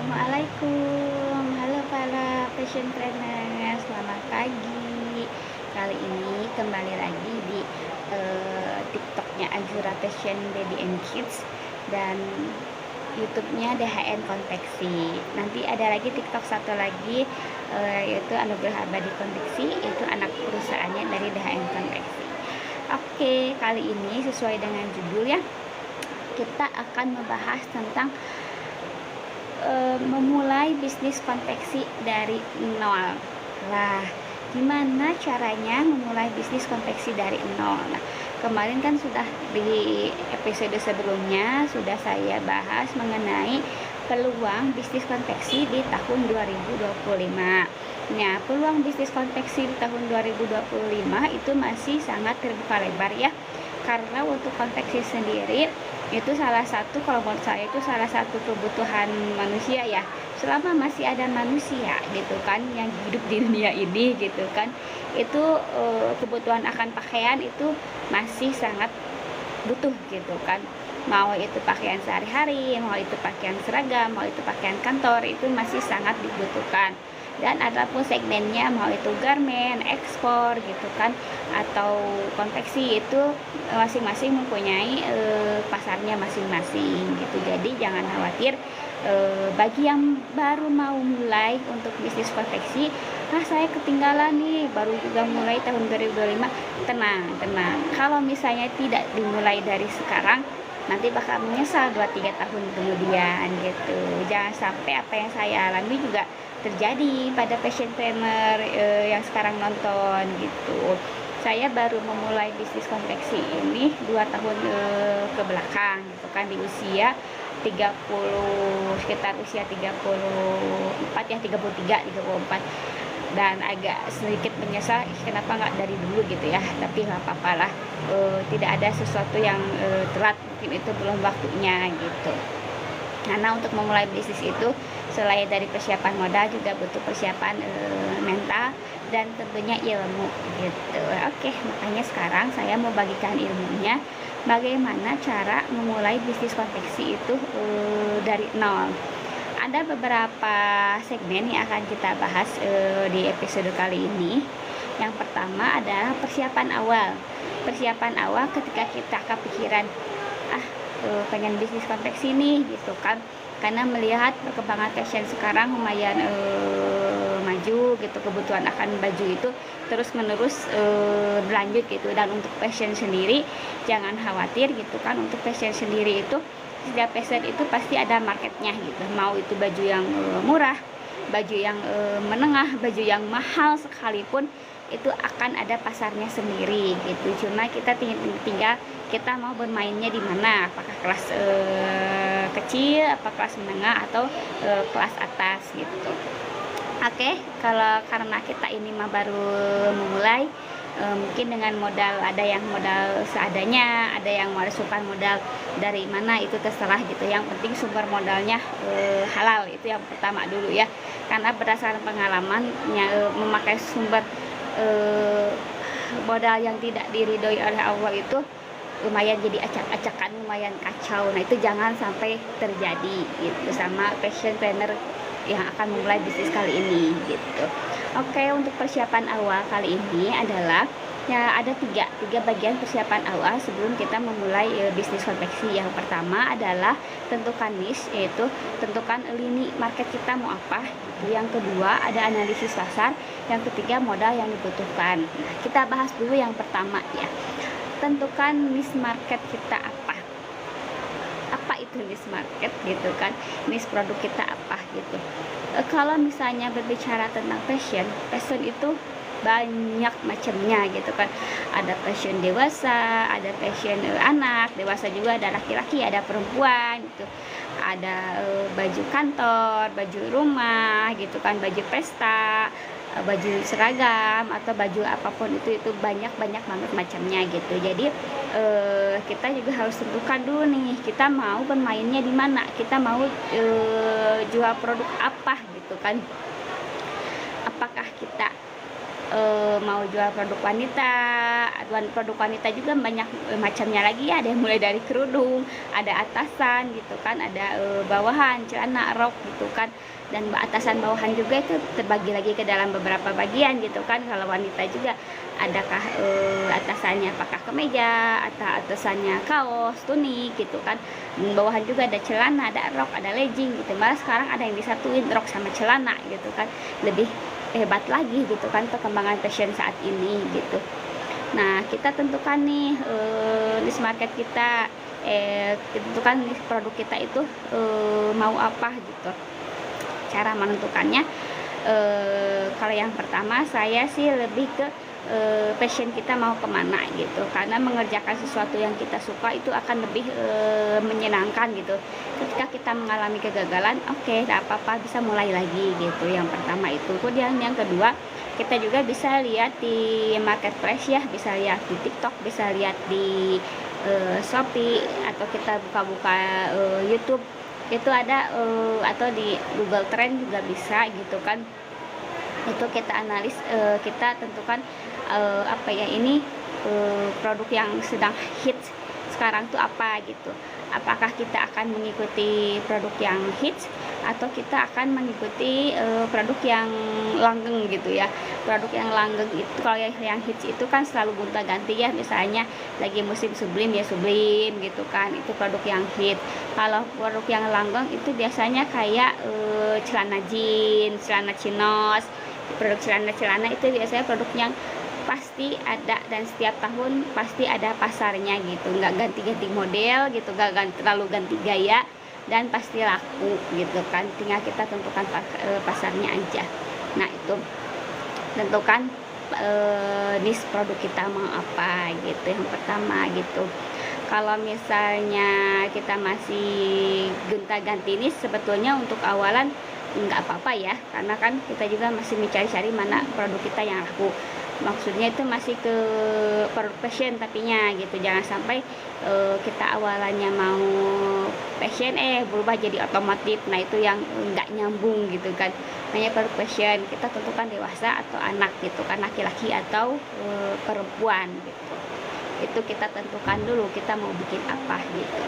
Assalamualaikum, halo para fashion trainer, selamat pagi. Kali ini kembali lagi di TikToknya Azura Fashion Baby and Kids dan YouTube-nya DHN Konveksi. Nanti ada lagi TikTok satu lagi yaitu Anugerah Abadi Konveksi, itu anak perusahaannya dari DHN Konveksi. Oke, kali ini sesuai dengan judul ya, kita akan membahas tentang memulai bisnis konveksi dari nol. Lah, gimana caranya memulai bisnis konveksi dari nol? Nah, kemarin kan sudah di episode sebelumnya sudah saya bahas mengenai peluang bisnis konveksi di tahun 2025. Nah, peluang bisnis konveksi di tahun 2025 itu masih sangat terbuka lebar ya. Karena untuk konveksi sendiri itu salah satu, kalau menurut saya itu salah satu kebutuhan manusia ya, selama masih ada manusia gitu kan yang hidup di dunia ini gitu kan, itu kebutuhan akan pakaian itu masih sangat butuh gitu kan, mau itu pakaian sehari-hari, mau itu pakaian seragam, mau itu pakaian kantor, itu masih sangat dibutuhkan. Dan adapun segmennya mau itu garment, ekspor gitu kan, atau konveksi, itu masing-masing mempunyai pasarnya masing-masing gitu. Jadi jangan khawatir, bagi yang baru mau mulai untuk bisnis konveksi, saya ketinggalan nih, baru juga mulai tahun 2025, tenang. Kalau misalnya tidak dimulai dari sekarang, nanti bakal menyesal 2-3 tahun kemudian gitu. Jangan sampai apa yang saya alami juga terjadi pada fashion trainer yang sekarang nonton gitu. Saya baru memulai bisnis konveksi ini 2 tahun ke belakang gitu kan, di usia 30, sekitar usia 34 ya, 34, dan agak sedikit menyesal kenapa nggak dari dulu gitu ya, tapi nggak apa-apa lah, tidak ada sesuatu yang telat, mungkin itu belum waktunya gitu. Karena untuk memulai bisnis itu selain dari persiapan modal juga butuh persiapan mental dan tentunya ilmu gitu. Oke, makanya sekarang saya mau bagikan ilmunya bagaimana cara memulai bisnis konveksi itu dari nol. Ada beberapa segmen yang akan kita bahas di episode kali ini. Yang pertama adalah persiapan awal. Persiapan awal ketika kita kepikiran pengen bisnis konveksi nih gitu kan, karena melihat perkembangan fashion sekarang lumayan maju gitu, kebutuhan akan baju itu terus menerus berlanjut gitu. Dan untuk fashion sendiri jangan khawatir gitu kan, untuk fashion sendiri itu setiap fashion itu pasti ada marketnya gitu, mau itu baju yang murah, baju yang menengah, baju yang mahal sekalipun itu akan ada pasarnya sendiri gitu. Cuma kita tinggal kita mau bermainnya di mana, apakah kelas kecil, apa kelas menengah, atau kelas atas gitu. Oke, kalau karena kita ini mah baru memulai, mungkin dengan modal, ada yang modal seadanya, ada yang sumber modal dari mana itu terserah gitu. Yang penting sumber modalnya halal, itu yang pertama dulu ya. Karena berdasarkan pengalamannya, memakai sumber modal yang tidak diridhoi oleh Allah itu lumayan jadi acak-acakan, lumayan kacau. Nah, itu jangan sampai terjadi gitu sama fashion trainer yang akan memulai bisnis kali ini gitu. Oke, untuk persiapan awal kali ini adalah ya, ada tiga bagian persiapan awal sebelum kita memulai bisnis konveksi. Yang pertama adalah tentukan niche, yaitu tentukan lini market kita mau apa gitu. Yang kedua ada analisis pasar. Yang ketiga modal yang dibutuhkan. Nah, kita bahas dulu yang pertama ya, tentukan niche market kita apa itu niche market gitu kan, niche produk kita apa gitu. Kalau misalnya berbicara tentang fashion itu banyak macamnya gitu kan, ada fashion dewasa, ada fashion anak, dewasa juga ada laki-laki, ada perempuan gitu, ada baju kantor, baju rumah gitu kan, baju pesta, baju seragam, atau baju apapun itu banyak banget macamnya gitu. Jadi kita juga harus tentukan dulu nih, kita mau bermainnya di mana, kita mau jual produk apa gitu kan. Apakah kita mau jual produk wanita, produk wanita juga banyak macamnya lagi ya. Ada yang mulai dari kerudung, ada atasan gitu kan, ada bawahan, celana, rok gitu kan, dan atasan bawahan juga itu terbagi lagi ke dalam beberapa bagian gitu kan. Kalau wanita juga adakah atasannya apakah kemeja atau atasannya kaos, tunik gitu kan. Bawahan juga ada celana, ada rok, ada legging gitu. Malah sekarang ada yang disatuin rok sama celana gitu kan, lebih hebat lagi gitu kan perkembangan fashion saat ini gitu. Nah, kita tentukan nih niche market kita, tentukan niche produk kita itu mau apa gitu. Cara menentukannya, kalau yang pertama saya sih lebih ke passion kita mau kemana gitu, karena mengerjakan sesuatu yang kita suka itu akan lebih menyenangkan gitu. Ketika kita mengalami kegagalan, oke, tidak apa-apa, bisa mulai lagi gitu. Yang pertama itu. Kemudian yang kedua, kita juga bisa lihat di marketplace ya, bisa lihat di TikTok, bisa lihat di Shopee, atau kita buka-buka YouTube itu ada, atau di Google Trend juga bisa gitu kan. Itu kita analis, kita tentukan apa ya, ini produk yang sedang hits sekarang tuh apa gitu. Apakah kita akan mengikuti produk yang hits atau kita akan mengikuti produk yang langgeng gitu ya. Produk yang langgeng itu, kalau yang hits itu kan selalu gonta-ganti ya, misalnya lagi musim sublim ya sublim gitu kan, itu produk yang hit. Kalau produk yang langgeng itu biasanya kayak celana jeans, celana chinos. Produk celana-celana itu biasanya produk yang pasti ada dan setiap tahun pasti ada pasarnya gitu, nggak ganti-ganti model gitu, nggak terlalu ganti gaya, dan pasti laku gitu kan. Tinggal kita tentukan pasarnya aja. Nah, itu tentukan niche produk kita mau apa gitu, yang pertama gitu. Kalau misalnya kita masih gonta-ganti niche, sebetulnya untuk awalan nggak apa-apa ya, karena kan kita juga masih mencari-cari mana produk kita yang laku. Maksudnya itu masih ke produk fashion tapinya gitu. Jangan sampai kita awalannya mau fashion berubah jadi otomotif. Nah, itu yang nggak nyambung gitu kan. Hanya produk fashion, kita tentukan dewasa atau anak gitu kan, laki-laki atau perempuan gitu. Itu kita tentukan dulu kita mau bikin apa gitu.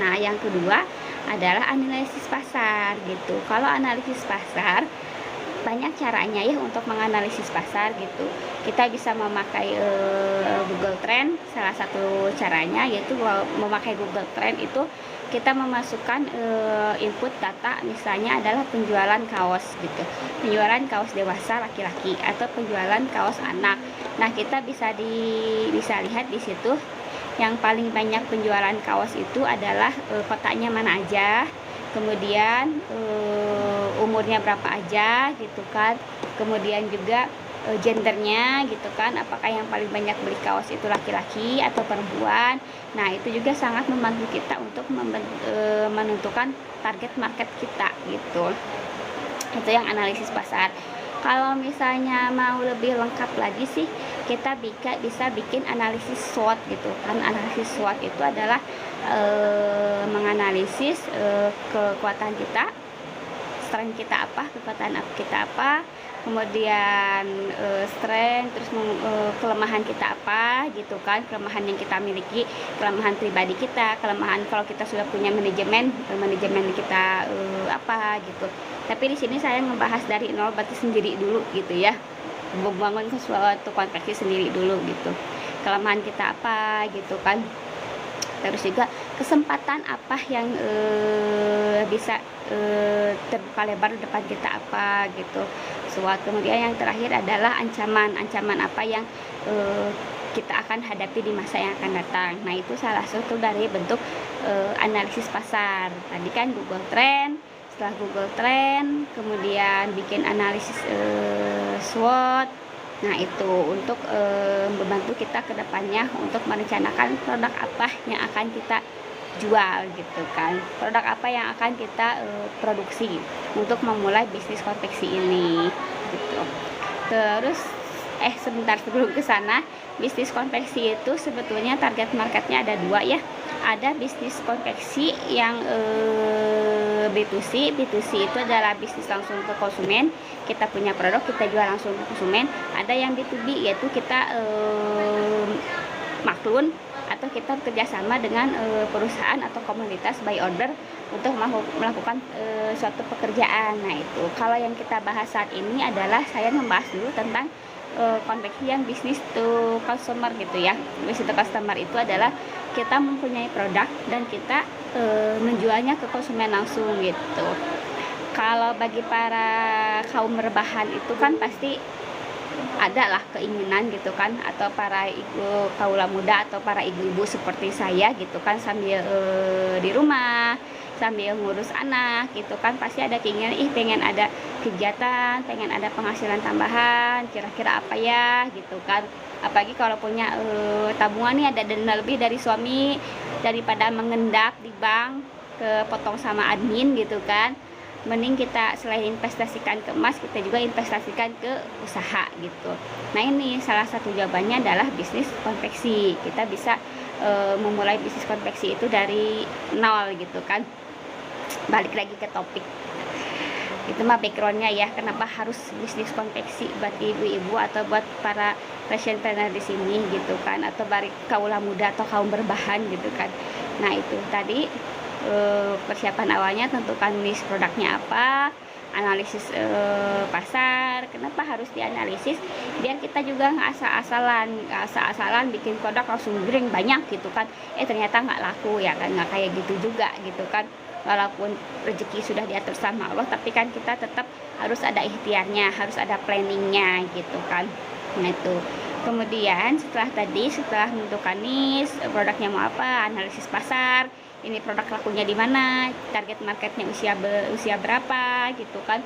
Nah, yang kedua adalah analisis pasar gitu. Kalau analisis pasar, banyak caranya ya untuk menganalisis pasar gitu. Kita bisa memakai Google Trend. Salah satu caranya yaitu memakai Google Trend itu kita memasukkan input data, misalnya adalah penjualan kaos gitu, penjualan kaos dewasa laki-laki atau penjualan kaos anak. Nah, kita bisa lihat di situ yang paling banyak penjualan kaos itu adalah kotanya mana aja, kemudian umurnya berapa aja gitu kan, kemudian juga gendernya gitu kan, apakah yang paling banyak beli kaos itu laki-laki atau perempuan. Nah, itu juga sangat membantu kita untuk menentukan target market kita gitu. Itu yang analisis pasar. Kalau misalnya mau lebih lengkap lagi sih, kita bisa bikin analisis SWOT gitu kan. Analisis SWOT itu adalah menganalisis kekuatan kita, strength kita apa, kekuatan kita apa, kemudian strength, terus kelemahan kita apa gitu kan, kelemahan yang kita miliki, kelemahan pribadi kita, kelemahan kalau kita sudah punya manajemen kita apa gitu. Tapi di sini saya ngebahas dari nol, berarti sendiri dulu gitu ya, membangun suatu konveksi sendiri dulu gitu. Kelemahan kita apa gitu kan, terus juga kesempatan apa yang bisa terbuka lebar di depan kita apa gitu. Kemudian yang terakhir adalah ancaman apa yang kita akan hadapi di masa yang akan datang. Nah, itu salah satu dari bentuk analisis pasar. Tadi kan Google Trend, setelah Google Trend kemudian bikin analisis SWOT. Nah, itu untuk membantu kita ke depannya untuk merencanakan produk apa yang akan kita jual gitu kan, produk apa yang akan kita produksi untuk memulai bisnis konveksi ini gitu. Terus sebentar sebelum ke sana, bisnis konveksi itu sebetulnya target marketnya ada dua ya, ada bisnis konveksi yang B2C. B2C itu adalah bisnis langsung ke konsumen, kita punya produk kita jual langsung ke konsumen. Ada yang B2B, yaitu kita maklun atau kita kerjasama dengan perusahaan atau komunitas by order untuk melakukan suatu pekerjaan. Nah itu kalau yang kita bahas saat ini adalah saya membahas dulu tentang konveksi yang bisnis to customer gitu ya. Bisnis to customer itu adalah kita mempunyai produk dan kita menjualnya ke konsumen langsung gitu. Kalau bagi para kaum rebahan itu kan pasti ada lah keinginan gitu kan, atau para ibu kaula muda atau para ibu-ibu seperti saya gitu kan, sambil di rumah sambil ngurus anak gitu kan, pasti ada keinginan pengen ada kegiatan, pengen ada penghasilan tambahan, kira-kira apa ya gitu kan. Apalagi kalau punya tabungan nih ada dana lebih dari suami, daripada mengendap di bank kepotong sama admin gitu kan, mending kita selain investasikan ke emas, kita juga investasikan ke usaha gitu. Nah ini salah satu jawabannya adalah bisnis konveksi. Kita bisa memulai bisnis konveksi itu dari nol gitu kan. Balik lagi ke topik, itu mah backgroundnya ya, kenapa harus bisnis konveksi buat ibu-ibu atau buat para fashionpreneur di sini gitu kan, atau bagi kaula muda atau kaum berbahan gitu kan. Nah itu tadi persiapan awalnya, tentukan niche produknya apa, analisis pasar. Kenapa harus dianalisis? Biar kita juga nggak asal-asalan bikin produk langsung breng banyak gitu kan, ternyata nggak laku ya kan, nggak kayak gitu juga gitu kan. Walaupun rezeki sudah diatur sama Allah, tapi kan kita tetap harus ada ikhtiarnya, harus ada planningnya gitu kan. Nah itu kemudian setelah menentukan niche, produknya mau apa, analisis pasar, ini produk lakunya di mana, target marketnya usia berapa gitu kan,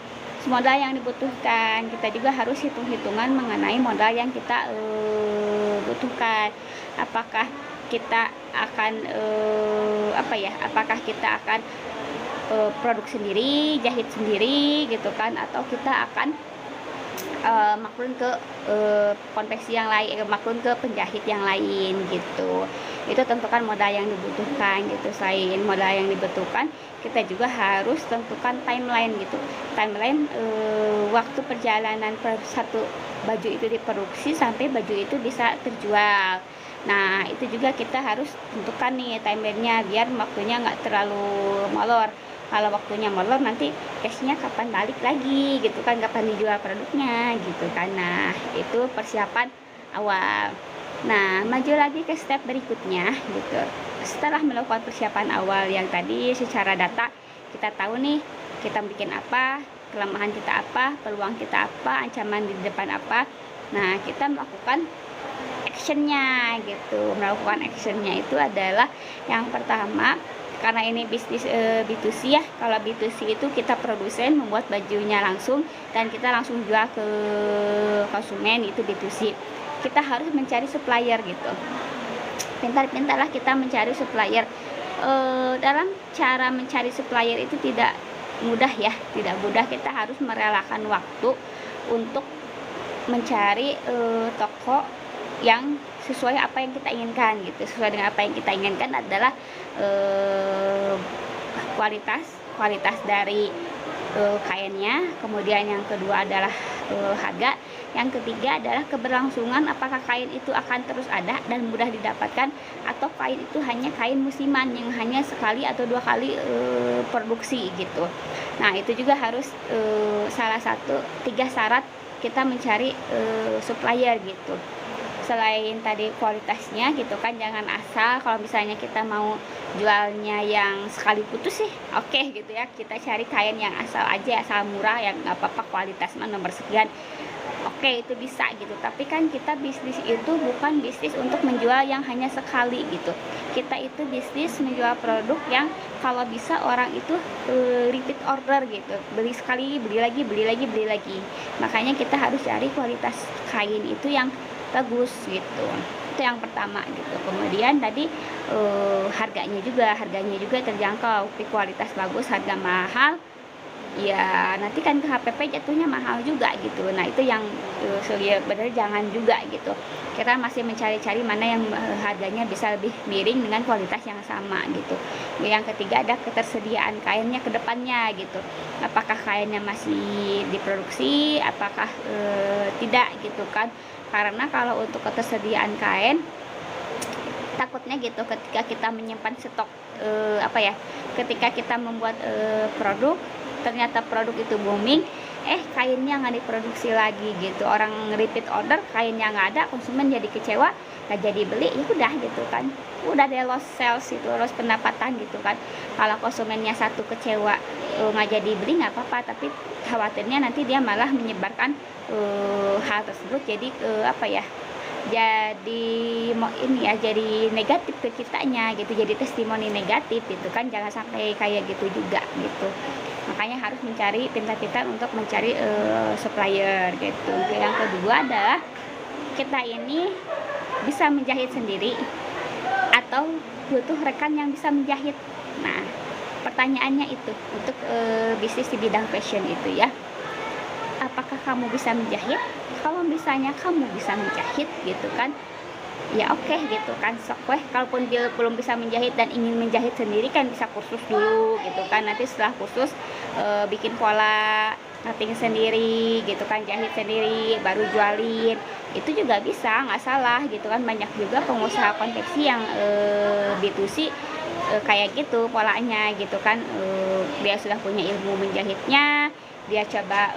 modal yang dibutuhkan. Kita juga harus hitung-hitungan mengenai modal yang kita butuhkan. Apakah kita akan apakah kita akan produk sendiri, jahit sendiri gitu kan, atau kita akan maklun ke konveksi yang lain, maklun ke penjahit yang lain gitu. Itu tentukan modal yang dibutuhkan gitu. Selain modal yang dibutuhkan, kita juga harus tentukan timeline gitu. Timeline waktu perjalanan satu baju itu diproduksi sampai baju itu bisa terjual. Nah itu juga kita harus tentukan nih timelinenya, biar waktunya nggak terlalu molor. Kalau waktunya molor, nanti cashnya kapan balik lagi gitu kan, kapan dijual produknya gitu kan. Nah itu persiapan awal. Nah maju lagi ke step berikutnya gitu. Setelah melakukan persiapan awal yang tadi, secara data kita tahu nih kita bikin apa, kelemahan kita apa, peluang kita apa, ancaman di depan apa. Nah kita melakukan actionnya gitu. Melakukan actionnya itu adalah yang pertama, karena ini bisnis B2C ya. Kalau B2C itu kita produsen membuat bajunya langsung dan kita langsung jual ke konsumen, itu B2C. Kita harus mencari supplier gitu. Pintar-pintarlah kita mencari supplier. Dalam cara mencari supplier itu tidak mudah ya, tidak mudah. Kita harus merelakan waktu untuk mencari toko yang sesuai apa yang kita inginkan gitu. Sesuai dengan apa yang kita inginkan adalah kualitas dari kainnya, kemudian yang kedua adalah harga, yang ketiga adalah keberlangsungan, apakah kain itu akan terus ada dan mudah didapatkan, atau kain itu hanya kain musiman yang hanya sekali atau 2 kali produksi gitu. Nah itu juga harus salah satu 3 syarat kita mencari supplier gitu. Selain tadi kualitasnya gitu kan, jangan asal. Kalau misalnya kita mau jualnya yang sekali putus sih oke gitu ya, kita cari kain yang asal aja, asal murah, yang nggak apa-apa kualitas nomor sekian, oke itu bisa gitu. Tapi kan kita bisnis itu bukan bisnis untuk menjual yang hanya sekali gitu. Kita itu bisnis menjual produk yang kalau bisa orang itu repeat order gitu, beli sekali, beli lagi, beli lagi, beli lagi. Makanya kita harus cari kualitas kain itu yang bagus gitu. Itu yang pertama gitu. Kemudian tadi harganya juga terjangkau, kualitas bagus, harga mahal, ya nanti kan ke HPP jatuhnya mahal juga gitu. Nah itu yang sebenarnya jangan juga gitu. Kita masih mencari-cari mana yang harganya bisa lebih miring dengan kualitas yang sama gitu. Yang ketiga ada ketersediaan kainnya ke depannya gitu. Apakah kainnya masih diproduksi, apakah tidak gitu kan. Karena kalau untuk ketersediaan kain, takutnya gitu ketika kita menyimpan stok ketika kita membuat produk, ternyata produk itu booming, kainnya nggak diproduksi lagi gitu, orang repeat order, kainnya nggak ada, konsumen jadi kecewa, nggak jadi beli, ya udah gitu kan, udah ada loss sales itu, loss pendapatan gitu kan. Kalau konsumennya satu kecewa nggak jadi beli nggak apa-apa, tapi khawatirnya nanti dia malah menyebarkan hal tersebut, jadi jadi negatif ke kitanya gitu, jadi testimoni negatif gitu kan. Jangan sampai kayak gitu juga gitu. Makanya harus mencari pintar-pintar untuk mencari supplier gitu. Yang kedua adalah kita ini bisa menjahit sendiri atau butuh rekan yang bisa menjahit. Nah, pertanyaannya itu untuk bisnis di bidang fashion itu ya, apakah kamu bisa menjahit? Kalau misalnya kamu bisa menjahit gitu kan, ya oke gitu kan, sok weh. Kalaupun dia belum bisa menjahit dan ingin menjahit sendiri kan bisa kursus dulu gitu kan. Nanti setelah kursus bikin pola, cutting sendiri gitu kan, jahit sendiri, baru jualin. Itu juga bisa, nggak salah gitu kan. Banyak juga pengusaha konveksi yang B2C kayak gitu polanya gitu kan. Dia sudah punya ilmu menjahitnya, dia coba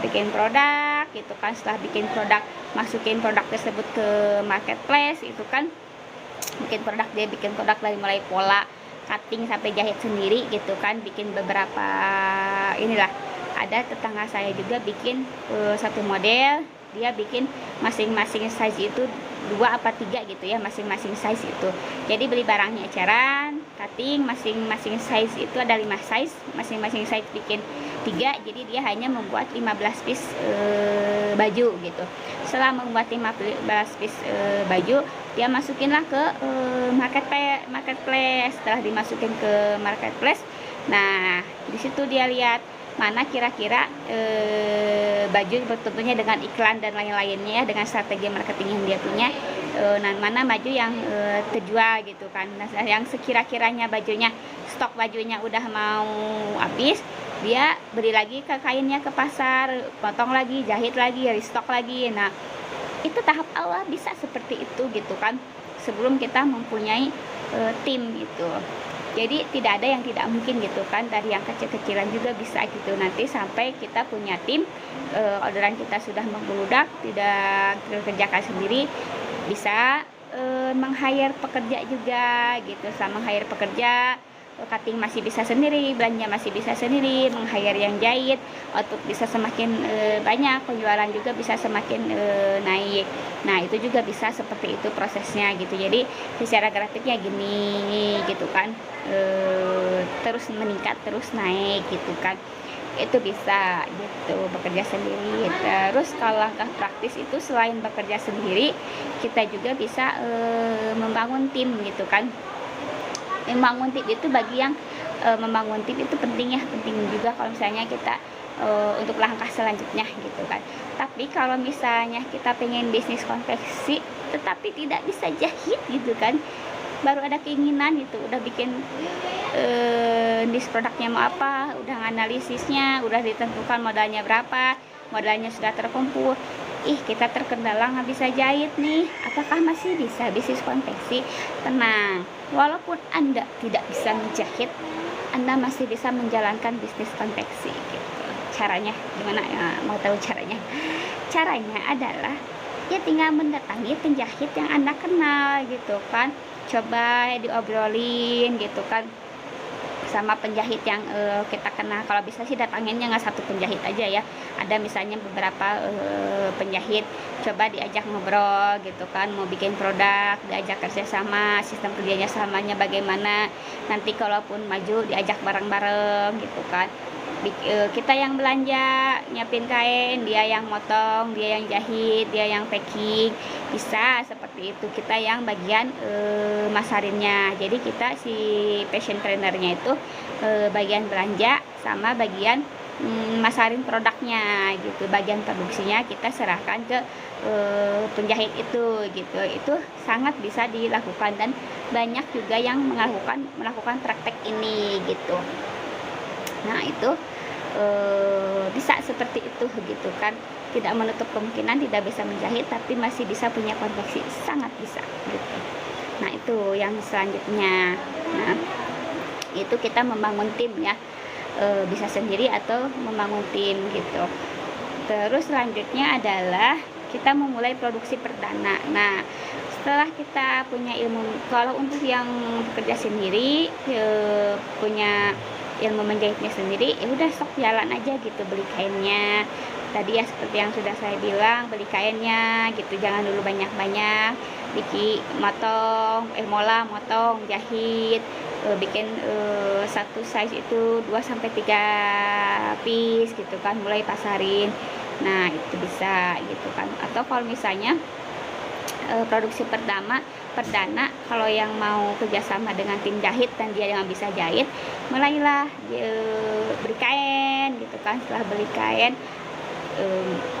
bikin produk gitu kan. Setelah bikin produk, masukin produk tersebut ke marketplace itu kan, bikin produk dari mulai pola, cutting sampai jahit sendiri gitu kan. Bikin beberapa ada tetangga saya juga bikin satu model, dia bikin masing-masing size itu 2 apa 3 gitu ya, masing-masing size itu. Jadi beli barangnya eceran, cutting, masing-masing size itu ada 5 size, masing-masing size bikin 3, jadi dia hanya membuat 15 piece baju gitu. Setelah membuat 15 piece baju, dia masukinlah ke marketplace. Setelah dimasukin ke marketplace, nah disitu dia lihat mana kira-kira baju, tentunya dengan iklan dan lain-lainnya ya, dengan strategi marketing yang dia punya, mana baju yang terjual gitu kan. Nah, yang sekira-kiranya stok bajunya udah mau habis, dia beli lagi ke kainnya ke pasar, potong lagi, jahit lagi, restock lagi. Nah itu tahap awal bisa seperti itu gitu kan, sebelum kita mempunyai tim gitu. Jadi tidak ada yang tidak mungkin gitu kan, dari yang kecil-kecilan juga bisa gitu. Nanti sampai kita punya tim, orderan kita sudah membludak, tidak kerjakan sendiri, bisa meng-hire pekerja juga gitu. Sama meng-hire pekerja, cutting masih bisa sendiri, belanja masih bisa sendiri, meng-hire yang jahit, output bisa semakin banyak, penjualan juga bisa semakin naik. Nah itu juga bisa seperti itu prosesnya gitu. Jadi secara grafiknya gini gitu kan, terus meningkat, terus naik gitu kan. Itu bisa gitu, bekerja sendiri. Terus kalau langkah praktis itu, selain bekerja sendiri, kita juga bisa membangun tim gitu kan. Membangun tim itu bagi yang membangun tim itu penting juga kalau misalnya kita untuk langkah selanjutnya gitu kan. Tapi kalau misalnya kita pengen bisnis konveksi tetapi tidak bisa jahit gitu kan, baru ada keinginan gitu, udah bikin produknya mau apa, udah analisisnya, udah ditentukan modalnya berapa, modalnya sudah terkumpul, kita terkendala nggak bisa jahit nih, apakah masih bisa bisnis konveksi? Tenang, walaupun Anda tidak bisa menjahit, Anda masih bisa menjalankan bisnis konveksi gitu. Caranya gimana ya? Mau tahu caranya? Caranya adalah ya tinggal mendatangi penjahit yang Anda kenal gitu kan. Coba diobrolin gitu kan sama penjahit yang kita kenal. Kalau bisa sih datanginnya nggak satu penjahit aja ya, ada misalnya beberapa penjahit, coba diajak ngobrol gitu kan, mau bikin produk, diajak kerjasama, sistem kerjanya samanya bagaimana, nanti kalaupun maju diajak bareng-bareng gitu kan. Kita yang belanja, nyiapin kain, dia yang motong, dia yang jahit, dia yang packing, bisa seperti itu. Kita yang bagian masarinnya. Jadi kita si fashion trainernya itu bagian belanja sama bagian masarin produknya gitu. Bagian produksinya kita serahkan ke penjahit itu gitu. Itu sangat bisa dilakukan dan banyak juga yang melakukan praktek ini gitu. Nah itu bisa seperti itu gitu kan, tidak menutup kemungkinan tidak bisa menjahit tapi masih bisa punya konveksi, sangat bisa gitu. Nah itu yang selanjutnya. Nah itu kita membangun tim ya, bisa sendiri atau membangun tim gitu. Terus selanjutnya adalah kita memulai produksi perdana. Nah setelah kita punya ilmu, kalau untuk yang bekerja sendiri punya ilmu menjahitnya sendiri, ya udah sok jalan aja gitu, beli kainnya tadi ya seperti yang sudah saya bilang, beli kainnya gitu, jangan dulu banyak-banyak, motong, jahit, bikin satu size itu 2-3 piece gitu kan, mulai pasarin. Nah itu bisa gitu kan. Atau kalau misalnya produksi perdana, kalau yang mau kerjasama dengan tim jahit dan dia yang bisa jahit, mulailah beli kain gitu kan. Setelah beli kain,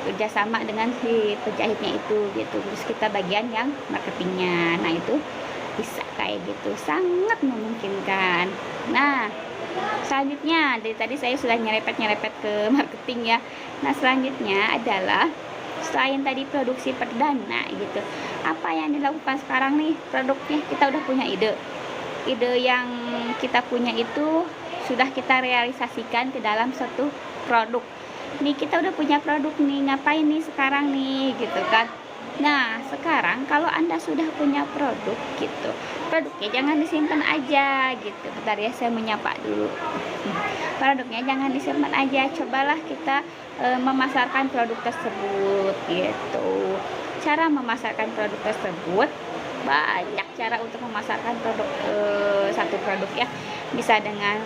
kerjasama dengan si penjahitnya itu gitu, terus kita bagian yang marketingnya. Nah itu bisa kayak gitu, sangat memungkinkan. Nah selanjutnya, dari tadi saya sudah nyerepet ke marketing ya. Nah selanjutnya adalah selain tadi produksi perdana gitu, apa yang dilakukan sekarang nih, produknya kita udah punya ide yang kita punya itu sudah kita realisasikan ke dalam suatu produk nih. Kita udah punya produk nih, ngapain nih sekarang nih gitu kan. Nah sekarang kalau Anda sudah punya produk gitu, produknya jangan disimpan aja gitu. Bentar ya, saya menyapa dulu. Produknya jangan disimpan aja, cobalah kita memasarkan produk tersebut gitu. Cara memasarkan produk tersebut, banyak cara untuk memasarkan produk satu produk ya. Bisa dengan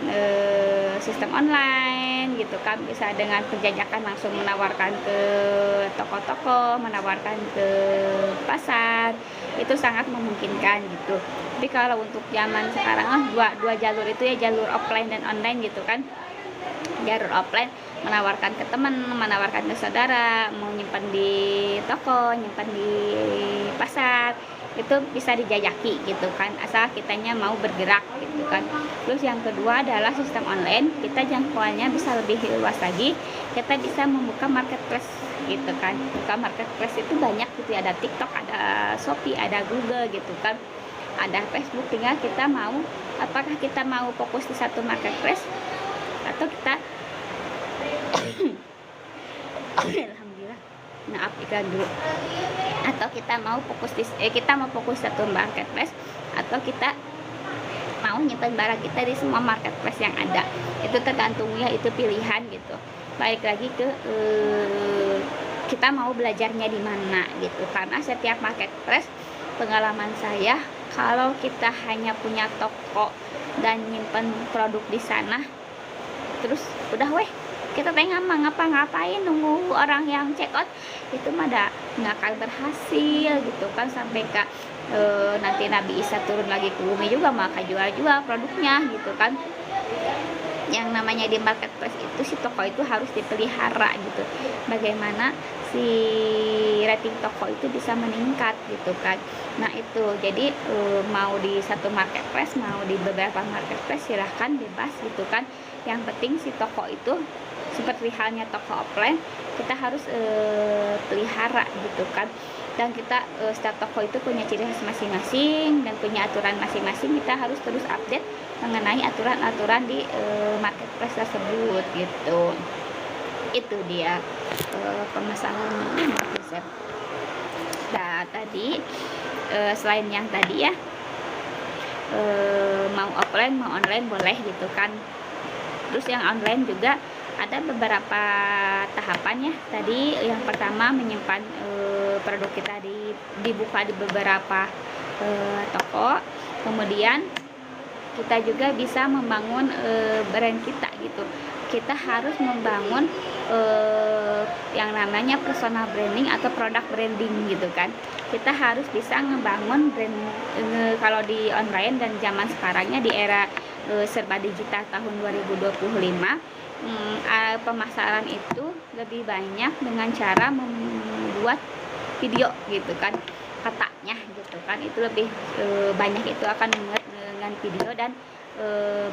sistem online gitu kan, bisa dengan penjajakan langsung menawarkan ke toko-toko, menawarkan ke pasar, itu sangat memungkinkan gitu. Tapi kalau untuk zaman sekarang dua jalur itu ya, jalur offline dan online gitu kan. Jalur offline menawarkan ke teman, menawarkan ke saudara, mau nyimpan di toko, nyimpan di pasar, itu bisa dijajaki gitu kan, asal kitanya mau bergerak gitu kan. Terus yang kedua adalah sistem online, kita jangkauannya bisa lebih luas lagi, kita bisa membuka marketplace gitu kan. Buka marketplace itu banyak gitu, ada TikTok, ada Shopee, ada Google gitu kan, ada Facebook. Tinggal kita mau, apakah kita mau fokus di satu marketplace atau kita alhamdulillah, maaf iklan dulu, atau kita mau fokus satu marketplace, atau kita mau nyimpan barang kita di semua marketplace yang ada. Itu tergantung ya, itu pilihan gitu. Balik lagi ke kita mau belajarnya di mana gitu. Karena setiap marketplace, pengalaman saya, kalau kita hanya punya toko dan nyimpan produk di sana, terus udah kita ngapain nunggu orang yang check out, itu mah nggak akan berhasil gitu kan. Sampai ke nanti Nabi Isa turun lagi ke bumi juga maka jual produknya gitu kan. Yang namanya di marketplace itu, si toko itu harus dipelihara gitu. Bagaimana si rating toko itu bisa meningkat gitu kan. Nah itu jadi mau di satu marketplace, mau di beberapa marketplace, silahkan bebas gitu kan. Yang penting si toko itu seperti halnya toko offline, kita harus pelihara gitu kan. Dan kita setiap toko itu punya ciri khas masing-masing dan punya aturan masing-masing. Kita harus terus update mengenai aturan-aturan di marketplace tersebut gitu. Itu dia permasalahan konsep. Nah tadi selain yang tadi ya, mau offline mau online boleh gitu kan. Terus yang online juga ada beberapa tahapan ya. Tadi yang pertama menyimpan produk kita dibuka di beberapa toko. Kemudian kita juga bisa membangun brand kita gitu. Kita harus membangun yang namanya personal branding atau product branding gitu kan. Kita harus bisa ngebangun brand kalau di online dan zaman sekarangnya di era serba digital tahun 2025, pemasaran itu lebih banyak dengan cara membuat video gitu kan, katanya gitu kan, itu lebih banyak itu akan membuat dengan video dan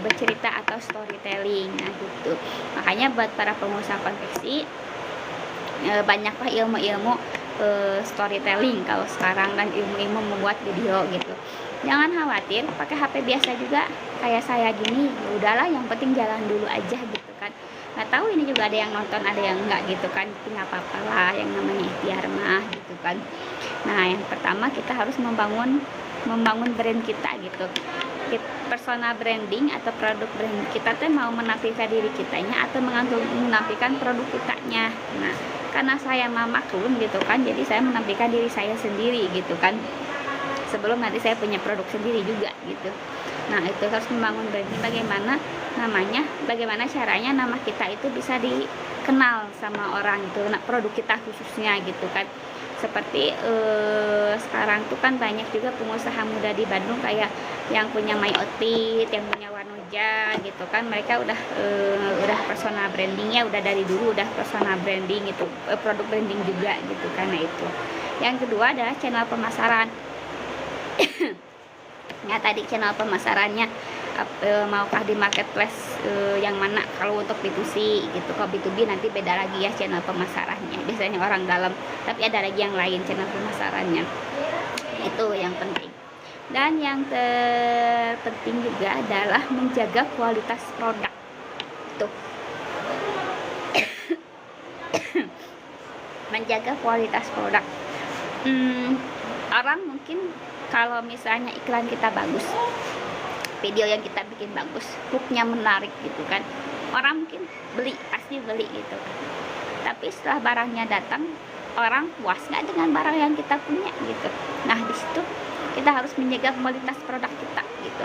bercerita atau storytelling. Nah gitu, makanya buat para pengusaha konveksi banyaklah ilmu-ilmu storytelling kalau sekarang dan ilmu-ilmu membuat video gitu. Jangan khawatir, pakai HP biasa juga kayak saya gini, ya udahlah, yang penting jalan dulu aja gitu kan. Nggak tahu ini juga ada yang nonton, ada yang enggak gitu kan, tapi nggak apa-apa lah, yang namanya ikhtiar mah gitu kan. Nah yang pertama kita harus membangun brand kita gitu. Personal branding atau produk brand kita tuh mau menampilkan diri kitanya atau menampilkan produk kitanya. Nah karena saya mama maklum gitu kan, jadi saya menampilkan diri saya sendiri gitu kan, sebelum nanti saya punya produk sendiri juga gitu. Nah itu harus membangun branding, bagaimana caranya nama kita itu bisa dikenal sama orang itu, nah, produk kita khususnya gitu kan. Seperti sekarang tuh kan banyak juga pengusaha muda di Bandung kayak yang punya My Outfit, yang punya Wanuja gitu kan, mereka udah personal brandingnya udah dari dulu udah personal branding itu, produk branding juga gitu karena itu. Yang kedua adalah channel pemasaran. Ya tadi channel pemasarannya maukah di marketplace yang mana kalau untuk B2C gitu. Kalau B2B nanti beda lagi ya channel pemasarannya, biasanya orang dalam, tapi ada lagi yang lain channel pemasarannya, itu yang penting. Dan yang terpenting juga adalah menjaga kualitas produk tuh. Menjaga kualitas produk. Orang mungkin kalau misalnya iklan kita bagus, video yang kita bikin bagus, hooknya menarik gitu kan, orang mungkin pasti beli gitu kan. Tapi setelah barangnya datang, orang puas nggak dengan barang yang kita punya gitu. Nah di situ kita harus menjaga kualitas produk kita gitu.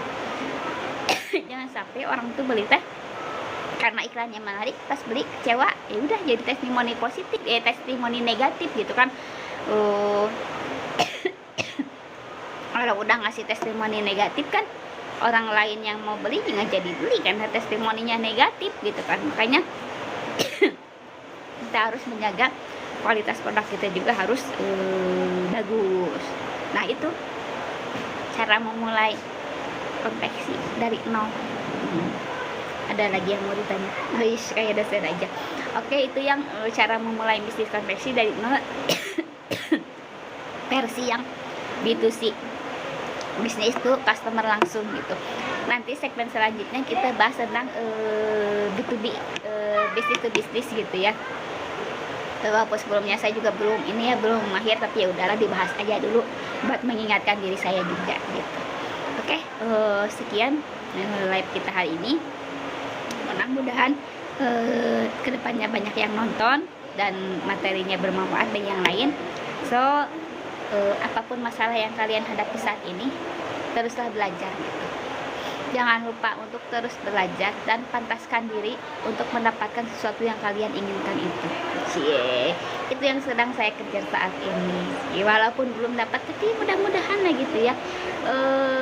Jangan sampai orang tuh beli teh karena iklannya menarik, pas beli kecewa, ya udah jadi testimoni positif, testimoni negatif gitu kan. Kalau udah ngasih testimoni negatif kan, orang lain yang mau beli nggak jadi beli karena testimoninya negatif gitu kan. Makanya kita harus menjaga kualitas produk kita juga harus bagus. Nah itu cara memulai konveksi dari nol. Ada lagi yang mau ditanya? Kayak dasar aja. Oke, itu yang cara memulai bisnis konveksi dari nol versi yang B2C, bisnis itu customer langsung gitu. Nanti segmen selanjutnya kita bahas tentang B2B, bisnis to bisnis gitu ya. Walaupun sebelumnya saya juga belum mahir, tapi ya udahlah dibahas aja dulu buat mengingatkan diri saya juga gitu. Oke, sekian live kita hari ini. Mudah-mudahan kedepannya banyak yang nonton dan materinya bermanfaat bagi yang lain. So apapun masalah yang kalian hadapi saat ini, teruslah belajar gitu. Jangan lupa untuk terus belajar dan pantaskan diri untuk mendapatkan sesuatu yang kalian inginkan itu. Itu yang sedang saya kejar saat ini. Walaupun belum dapat, tapi mudah-mudahan lah gitu ya.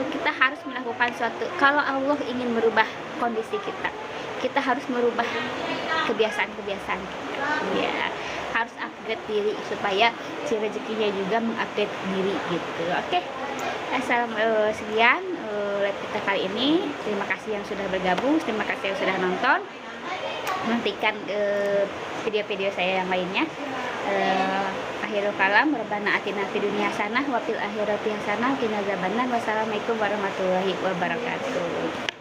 Kita harus melakukan sesuatu. Kalau Allah ingin merubah kondisi kita, kita harus merubah kebiasaan-kebiasaan kita. Ya, harus upgrade diri supaya si rezekinya juga mengupgrade diri gitu. Oke. Sekian live kita kali ini. Terima kasih yang sudah bergabung, terima kasih yang sudah nonton. Nantikan video-video saya yang lainnya. Akhirul kalam, Rabbana atina fid dunya hasanah wa fil akhirati hasanah wa qina adzabannar. Wassalamualaikum warahmatullahi wabarakatuh.